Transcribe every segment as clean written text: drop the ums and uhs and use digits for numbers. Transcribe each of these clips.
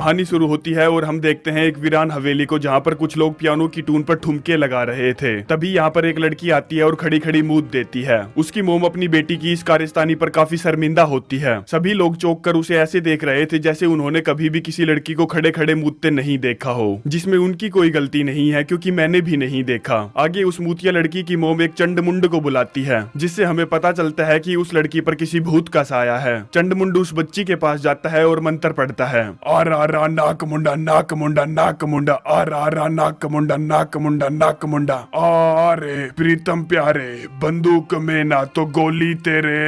कहानी शुरू होती है और हम देखते हैं एक वीरान हवेली को, जहाँ पर कुछ लोग पियानो की टून पर ठुमके लगा रहे थे। तभी यहाँ पर एक लड़की आती है और खड़ी खड़ी मूद देती है। उसकी मोम अपनी बेटी की इस कारस्तानी पर काफी शर्मिंदा होती है। सभी लोग चौंक कर उसे ऐसे देख रहे थे जैसे उन्होंने कभी भी किसी लड़की को खड़े खड़े मूदते नहीं देखा हो, जिसमें उनकी कोई गलती नहीं है क्योंकि मैंने भी नहीं देखा। आगे उस मूतिया लड़की की मोम एक चंडमुंड को बुलाती है, जिससे हमें पता चलता है कि उस लड़की पर किसी भूत का साया है। चंडमुंड उस बच्ची के पास जाता है और मंत्र पढ़ता है, आरा नाक मुंडा नाक मुंडा नाक मुंडा, आरा नाक मुंडा नाक मुंडा नाक मुंडा। अरे प्रीतम प्यारे, बंदूक में ना तो गोली तेरे,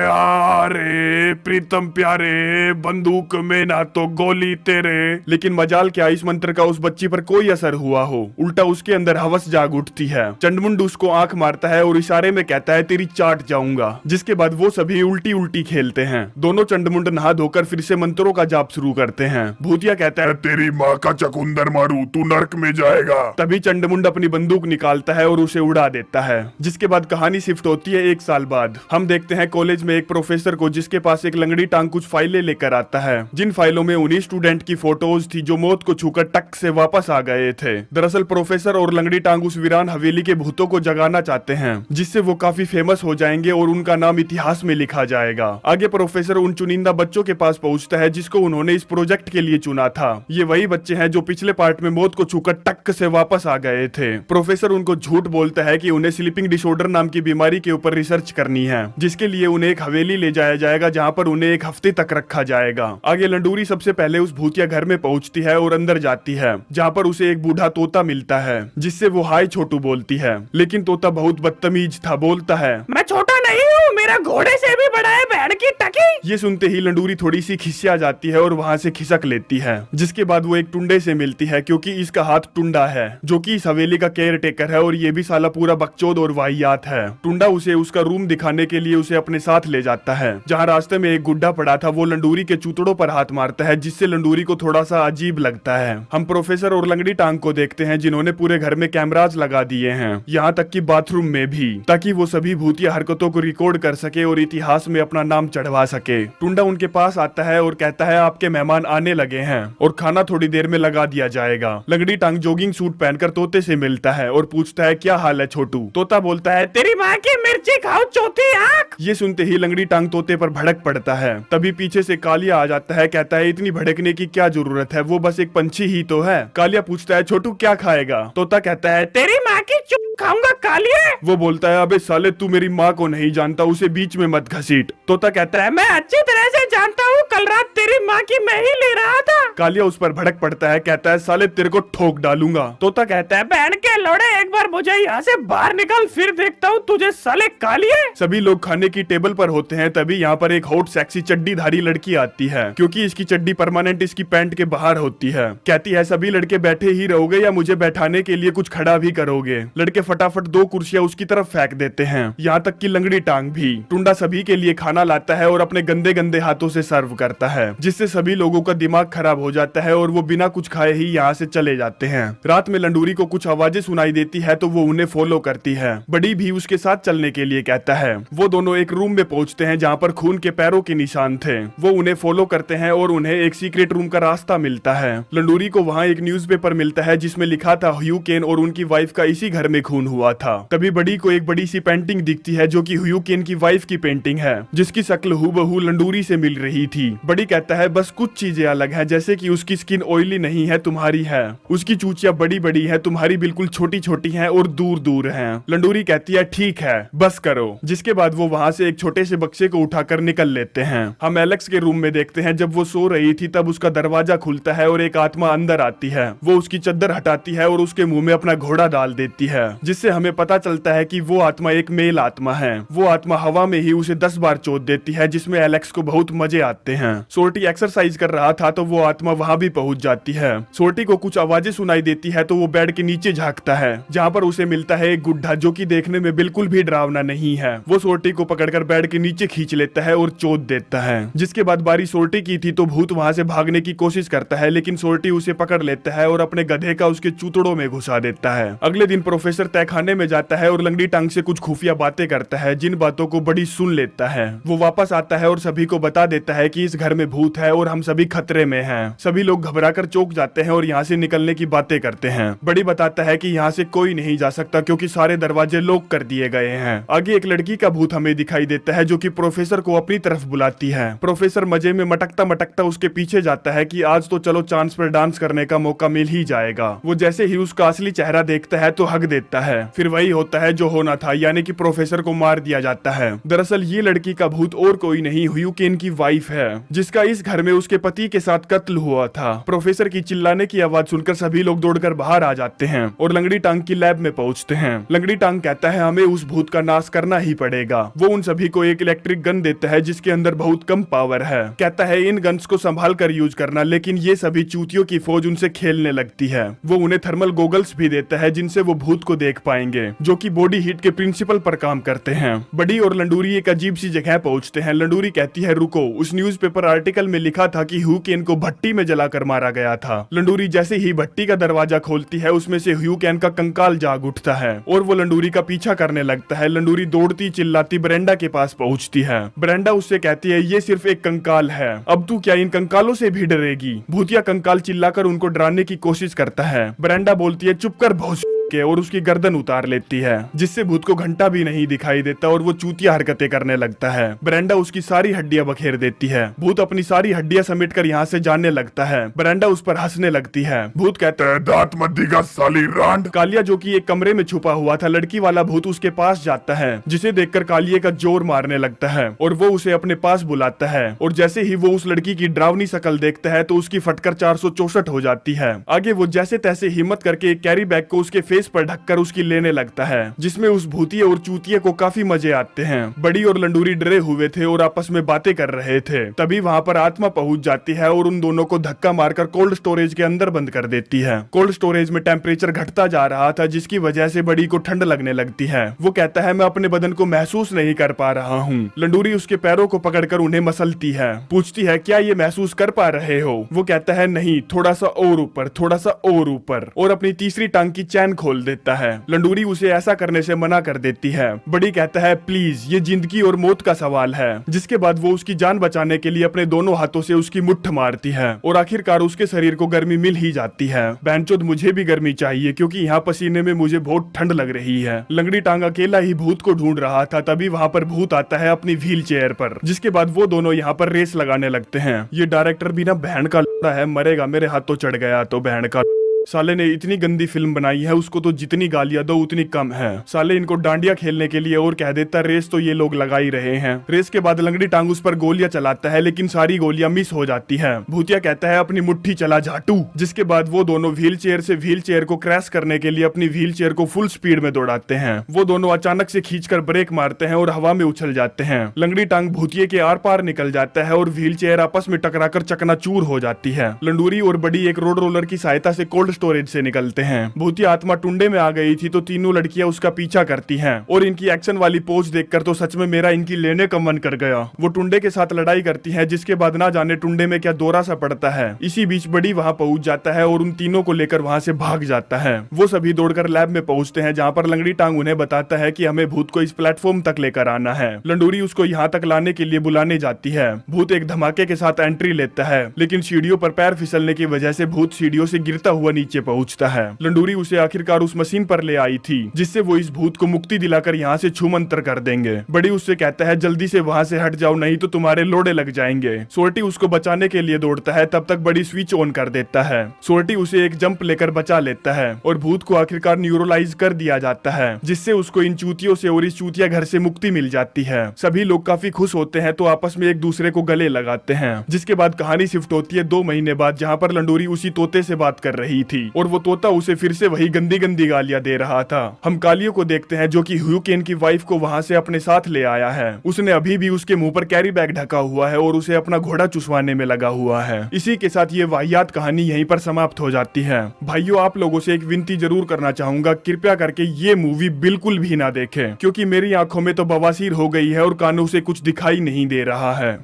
अरे प्रीतम प्यारे, बंदूक में ना तो गोली तेरे। लेकिन मजाल क्या, इस मंत्र का उस बच्ची पर कोई असर हुआ हो, उल्टा उसके अंदर हवस जाग उठती है। चंडमुंड उसको आंख मारता है और इशारे में कहता है तेरी चाट जाऊंगा, जिसके बाद वो सभी उल्टी उल्टी खेलते हैं। दोनों चंडमुंड नहा धोकर फिर से मंत्रों का जाप शुरू करते हैं। भूतिया कहता है तेरी माँ का चकुंदर मारू, तू नरक में जाएगा। तभी चंडमुंड अपनी बंदूक निकालता है और उसे उड़ा देता है। जिसके बाद कहानी शिफ्ट होती है 1 साल बाद। हम देखते हैं कॉलेज में एक प्रोफेसर को, जिसके पास एक लंगड़ी टांग कुछ फाइलें लेकर आता है, जिन फाइलों में उन्हीं स्टूडेंट की फोटोज थी जो मौत को छूकर टक से वापस आ गए थे। दरअसल प्रोफेसर और लंगड़ी टांग उस वीरान हवेली के भूतों को जगाना चाहते हैं, जिससे वो काफी फेमस हो जाएंगे और उनका नाम इतिहास में लिखा जाएगा। आगे प्रोफेसर उन चुनिंदा बच्चों के पास पहुंचता है जिसको उन्होंने इस प्रोजेक्ट के लिए चुना था। ये वही बच्चे हैं जो पिछले पार्ट में मौत को छूकर टक से वापस आ गए थे। प्रोफेसर उनको झूठ बोलता है कि उन्हें स्लीपिंग डिसऑर्डर नाम की बीमारी के ऊपर रिसर्च करनी है, जिसके लिए उन्हें एक हवेली ले जाया जाएगा जहाँ पर उन्हें 1 हफ्ते तक रखा जाएगा। आगे लंडूरी सबसे पहले उस भूतिया घर में पहुंचती है और अंदर जाती है, जहाँ पर उसे एक बूढ़ा तोता मिलता है, जिससे वो हाय छोटू बोलती है। लेकिन तोता बहुत बदतमीज था, बोलता है मैं छोटा नहीं हूँ, मेरा घोड़े से भी बड़ा है बहन की टकी। ये सुनते ही लंडूरी थोड़ी सी खिसिया जाती है और वहाँ से खिसक लेती है। जिसके बाद वो एक टुंडे से मिलती है, क्योंकि इसका हाथ टुंडा है, जो कि इस हवेली का केयर टेकर है और ये भी साला पूरा बकचोद और वाहियात है। टुंडा उसे उसका रूम दिखाने के लिए उसे अपने साथ ले जाता है। जहाँ रास्ते में एक गुड्डा पड़ा था, वो लंडूरी के चूतड़ों पर हाथ मारता है, जिससे लंडूरी को थोड़ा सा अजीब लगता है। हम प्रोफेसर और लंगड़ी टांग को देखते हैं, जिन्होंने पूरे घर में कैमराज लगा दिए हैं, यहाँ तक कि बाथरूम में भी, ताकि वो सभी भूतिया हरकतों को रिकॉर्ड कर सके और इतिहास में अपना नाम चढ़वा सके। टुंडा उनके पास आता है और कहता है आपके मेहमान आने लगे हैं और खाना थोड़ी देर में लगा दिया जाएगा। लंगड़ी टांग जॉगिंग सूट पहनकर तोते से मिलता है और पूछता है क्या हाल है छोटू। तोता बोलता है तेरी माँ की मिर्ची खाओ चौथी आंख। ये सुनते ही लंगड़ी टांग तोते पर भड़क पड़ता है। तभी पीछे से कालिया आ जाता है, कहता है इतनी भड़कने की क्या जरूरत है, वो बस एक पंछी ही तो है। कालिया पूछता है छोटू क्या खाएगा। तोता कहता है तेरी माँ की चुप खाऊंगा कालिया। वो बोलता है अबे साले तू मेरी माँ को नहीं जानता, उसे बीच में मत घसीट। तोता कहता है मैं अच्छी तरह से जानता हूँ, कल रात तेरी माँ की मैं ही ले रहा था। कालिया उस पर भड़क पड़ता है, कहता है साले तेरे को ठोक डालूंगा। तोता कहता है बहन के लोड़े एक बार मुझे यहाँ से बाहर निकाल, फिर देखता हूँ तुझे साले कालिए। सभी लोग खाने की टेबल पर होते हैं, तभी यहाँ पर एक हॉट सेक्सी चड्डीधारी लड़की आती है, क्योंकि इसकी चड्डी परमानेंट इसकी पैंट के बाहर होती है। कहती है सभी लड़के बैठे ही रहोगे या मुझे बैठाने के लिए कुछ खड़ा भी करोगे। लड़के फटाफट 2 कुर्सियां उसकी तरफ फेंक देते हैं, यहाँ तक कि लंगड़ी टांग भी। टुंडा सभी के लिए खाना लाता है और अपने गंदे गंदे हाथों से सर्व करता है, जिससे सभी लोगों का दिमाग खराब हो जाता है और वो बिना कुछ खाए ही यहाँ से चले जाते हैं। रात में लंडूरी को कुछ आवाजें सुनाई देती है तो वो उन्हें फॉलो करती है। बड़ी भी उसके साथ चलने के लिए कहता है। वो दोनों एक रूम में पहुंचते हैं जहाँ पर खून के पैरों के निशान थे। वो उन्हें फॉलो करते हैं और उन्हें एक सीक्रेट रूम का रास्ता मिलता है। लंडूरी को वहाँ एक न्यूज़पेपर मिलता है जिसमें लिखा था ह्यू केन और उनकी वाइफ का इसी घर में खून हुआ था। तभी बड़ी को एक बड़ी सी पेंटिंग दिखती है जो कि ह्यू केन की वाइफ की पेंटिंग है, जिसकी शक्ल हूबहू लंडूरी से मिल रही थी। बड़ी कहता है बस कुछ चीजें अलग है, जैसे कि उसकी स्किन ऑयली नहीं है, तुम्हारी है। उसकी चूचियां बड़ी बड़ी है, तुम्हारी बिल्कुल छोटी छोटी है और दूर दूर है। लंडूरी कहती है ठीक है बस करो। जिसके बाद वो वहाँ से एक छोटे से बक्से को उठाकर निकल लेते हैं। हम एलेक्स के रूम में देखते हैं, जब वो सो रही थी तब उसका दरवाजा खुलता है और एक आत्मा अंदर आती है। वो उसकी चद्दर हटाती है और उसके मुंह में अपना घोड़ा डाल देती है, जिससे हमें पता चलता है कि वो आत्मा एक मेल आत्मा है। वो आत्मा हवा में ही उसे 10 बार चोट देती है, जिसमें एलेक्स को बहुत मजे आते हैं। सोर्टी एक्सरसाइज कर रहा था तो वो आत्मा वहाँ भी पहुँच जाती है। सोर्टी को कुछ आवाजें सुनाई देती है तो वो बेड के नीचे झांकता है, जहाँ पर उसे मिलता है एक गुड्ढा जो कि देखने में बिल्कुल भी डरावना नहीं है। वो सोर्टी को पकड़कर बेड के नीचे खींच लेता है और चोट देता है। जिसके बाद बारी सोर्टी की थी तो भूत वहाँ से भागने की कोशिश करता है, लेकिन सोर्टी उसे पकड़ लेता है और अपने गधे का उसके चूतड़ों में घुसा देता है। अगले दिन प्रोफेसर तहखाने में जाता है और लंगड़ी टांग से कुछ खुफिया बातें करता है, जिन बातों को बड़ी सुन लेता है। वो वापस आता है और सभी को बता देता है कि इस घर में भूत है और हम सभी खतरे में हैं। सभी लोग घबराकर चौंक जाते हैं और यहाँ से निकलने की बातें करते हैं। बड़ी बताता है कि यहाँ से कोई नहीं जा सकता क्योंकि सारे दरवाजे लॉक कर दिए गए हैं। आगे एक लड़की का भूत हमें दिखाई देता है जो कि प्रोफेसर को अपनी तरफ बुलाती है। प्रोफेसर मजे में मटकता मटकता उसके पीछे जाता है कि आज तो चलो चांस पर डांस करने का मौका मिल ही जाएगा। वो जैसे ही उसका असली चेहरा देखता है तो हक देता है। फिर वही होता है जो होना था, यानी कि प्रोफेसर को मार दिया जाता है। दरअसल ये लड़की का भूत और कोई नहीं ह्यूकेन की वाइफ है, जिसका इस घर में उसके पति के साथ कत्ल हुआ था। प्रोफेसर की चिल्लाने की आवाज सुनकर सभी लोग दौड़कर बाहर आ जाते हैं और लंगड़ी टांग की लैब में पहुंचते हैं। लंगड़ी टांग कहता है हमें उस भूत का नाश करना ही पड़ेगा। वो उन सभी को एक इलेक्ट्रिक गन देता है जिसके अंदर बहुत कम पावर है। कहता है इन गन्स को संभाल कर यूज करना, लेकिन ये सभी चूतियों की फौज उनसे खेलने लगती है। वो उन्हें थर्मल गोगल्स भी देता है जिनसे वो भूत को देख पाएंगे, जो कि बॉडी हीट के प्रिंसिपल पर काम करते हैं। बड़ी और लंडूरी एक अजीब सी जगह पहुंचते हैं। लंडूरी कहती है रुको, उस न्यूज़पेपर आर्टिकल में लिखा था कि ह्यूकेन को भट्टी में जलाकर मारा गया था। लंडूरी जैसे ही भट्टी का दरवाजा खोलती है उसमें से ह्यूकेन का कंकाल जाग उठता है और वो लंडूरी का पीछा करने लगता है। लंडूरी दौड़ती चिल्लाती ब्रेंडा के पास पहुंचती है। ब्रेंडा उससे कहती है ये सिर्फ एक कंकाल है, अब तू क्या इन कंकालों से भी डरेगी? भूतिया कंकाल चिल्लाकर उनको डराने की कोशिश करता है। ब्रेंडा बोलती है चुप कर भौंस के, और उसकी गर्दन उतार लेती है, जिससे भूत को घंटा भी नहीं दिखाई देता और वो चूतिया हरकतें करने लगता है। ब्रेंडा उसकी सारी हड्डियां बखेर देती है। भूत अपनी सारी हड्डियां समेटकर यहाँ से जाने लगता है। ब्रेंडा उस पर हंसने लगती है। भूत कहता है दांत मत दिखा साली रांड। कालिया जो कि एक कमरे में छुपा हुआ था, लड़की वाला भूत उसके पास जाता है, जिसे देखकर कालिये का जोर मारने लगता है और वो उसे अपने पास बुलाता है। और जैसे ही वो उस लड़की की डरावनी शक्ल देखता है तो उसकी फटकर 464 हो जाती है। आगे वो जैसे तैसे हिम्मत करके एक कैरी बैग को उसके फेस पर ढककर उसकी लेने लगता है, जिसमें उस भूतिये और चूतिये को काफी मजे आते हैं। बड़ी और लंडूरी डरे हुए थे और आपस में बातें कर रहे थे। तभी वहाँ पर आत्मा पहुंच जाती है और उन दोनों को धक्का मारकर कोल्ड स्टोरेज के अंदर बंद कर देती है। कोल्ड स्टोरेज में टेम्परेचर घटता जा रहा था, जिसकी वजह से बड़ी को ठंड लगने लगती है। वो कहता है मैं अपने बदन को महसूस नहीं कर पा रहा हूँ। लंडूरी उसके पैरों को पकड़कर उन्हें मसलती है, पूछती है क्या ये महसूस कर पा रहे हो? वो कहता है नहीं, थोड़ा सा और ऊपर, थोड़ा सा और ऊपर, और अपनी तीसरी टांग की चैन खोल देता है। लंडूरी उसे ऐसा करने से मना कर देती है। बड़ी कहता है प्लीज ये जिंदगी और मौत का सवाल है, जिसके बाद वो उसकी जान बचाने के लिए अपने दोनों हाथों से उसकी मुट्ठ मारती है और आखिरकार उसके शरीर को गर्मी मिल ही जाती है। बहनचोद मुझे भी गर्मी चाहिए क्योंकि यहाँ पसीने में मुझे बहुत ठंड लग रही है। लंगड़ी टांग अकेला ही भूत को ढूंढ रहा था, तभी वहाँ पर भूत आता है अपनी व्हील चेयर पर, जिसके बाद वो दोनों यहाँ पर रेस लगाने लगते हैं। ये डायरेक्टर भी ना बहन का लड़ा है, मरेगा, मेरे हाथों चढ़ गया तो बहन का साले ने इतनी गंदी फिल्म बनाई है, उसको तो जितनी गालियां दो उतनी कम है। साले इनको डांडिया खेलने के लिए और कह देता रेस तो ये लोग लगा ही रहे हैं। रेस के बाद लंगड़ी टांग उस पर गोलियां चलाता है, लेकिन सारी गोलियां मिस हो जाती है। भूतिया कहता है अपनी मुट्ठी चला झाटू, जिसके बाद वो दोनों व्हील चेयर से व्हील चेयर को क्रैश करने के लिए अपनी व्हील चेयर को फुल स्पीड में दौड़ाते हैं। वो दोनों अचानक से खींचकर ब्रेक मारते हैं और हवा में उछल जाते हैं। लंगड़ी टांग भूतिये के आर पार निकल जाता है और व्हील चेयर आपस में टकराकर चकनाचूर हो जाती है। लंडूरी और बड़ी एक रोड रोलर की सहायता से कोल्ड स्टोरेज से निकलते हैं। भूतिया आत्मा टुंडे में आ गई थी तो तीनों लड़कियां उसका पीछा करती हैं और इनकी एक्शन वाली पोज देखकर तो सच में मेरा इनकी लेने का मन कर गया। वो टुंडे के साथ लड़ाई करती है, जिसके बाद ना जाने टुंडे में क्या दौरा सा पड़ता है। इसी बीच बड़ी वहां पहुंच जाता है और उन तीनों को लेकर वहां से भाग जाता है। वो सभी दौड़कर लैब में पहुंचते हैं, जहां पर लंगड़ी टांग उन्हें बताता है कि हमें भूत को इस प्लेटफॉर्म तक लेकर आना है। लंडूरी उसको यहाँ तक लाने के लिए बुलाने जाती है। भूत एक धमाके के साथ एंट्री लेता है, लेकिन सीढ़ियों पर पैर फिसलने की वजह से भूत सीढ़ियों से गिरता हुआ नीचे पहुंचता है। लंडूरी उसे आखिरकार उस मशीन पर ले आई थी, जिससे वो इस भूत को मुक्ति दिलाकर यहाँ से छूमंतर कर देंगे। बड़ी उससे कहता है जल्दी से वहाँ से हट जाओ, नहीं तो तुम्हारे लोड़े लग जाएंगे। सोर्टी उसको बचाने के लिए दौड़ता है, तब तक बड़ी स्विच ऑन कर देता है। सोर्टी उसे एक जंप लेकर बचा लेता है और भूत को आखिरकार न्यूरोलाइज कर दिया जाता है, जिससे उसको इन चूतियों से और इस चूतिया घर से मुक्ति मिल जाती है। सभी लोग काफी खुश होते हैं तो आपस में एक दूसरे को गले लगाते हैं। जिसके बाद कहानी शिफ्ट होती है 2 महीने बाद, जहाँ पर लंडूरी उसी तोते से बात कर रही थी और वो तोता उसे फिर से वही गंदी गंदी गालियां दे रहा था। हम कालियों को देखते हैं जो कि ह्यूकेन की वाइफ को वहां से अपने साथ ले आया है। उसने अभी भी उसके मुंह पर कैरी बैग ढका हुआ है और उसे अपना घोड़ा चुसवाने में लगा हुआ है। इसी के साथ ये वाहियात कहानी यहीं पर समाप्त हो जाती है। भाइयों, आप लोगों से एक विनती जरूर करना चाहूंगा, कृपया करके ये मूवी बिल्कुल भी ना देखें, क्योंकि मेरी आंखों में तो बवासीर हो गई है और कानों से कुछ दिखाई नहीं दे रहा है।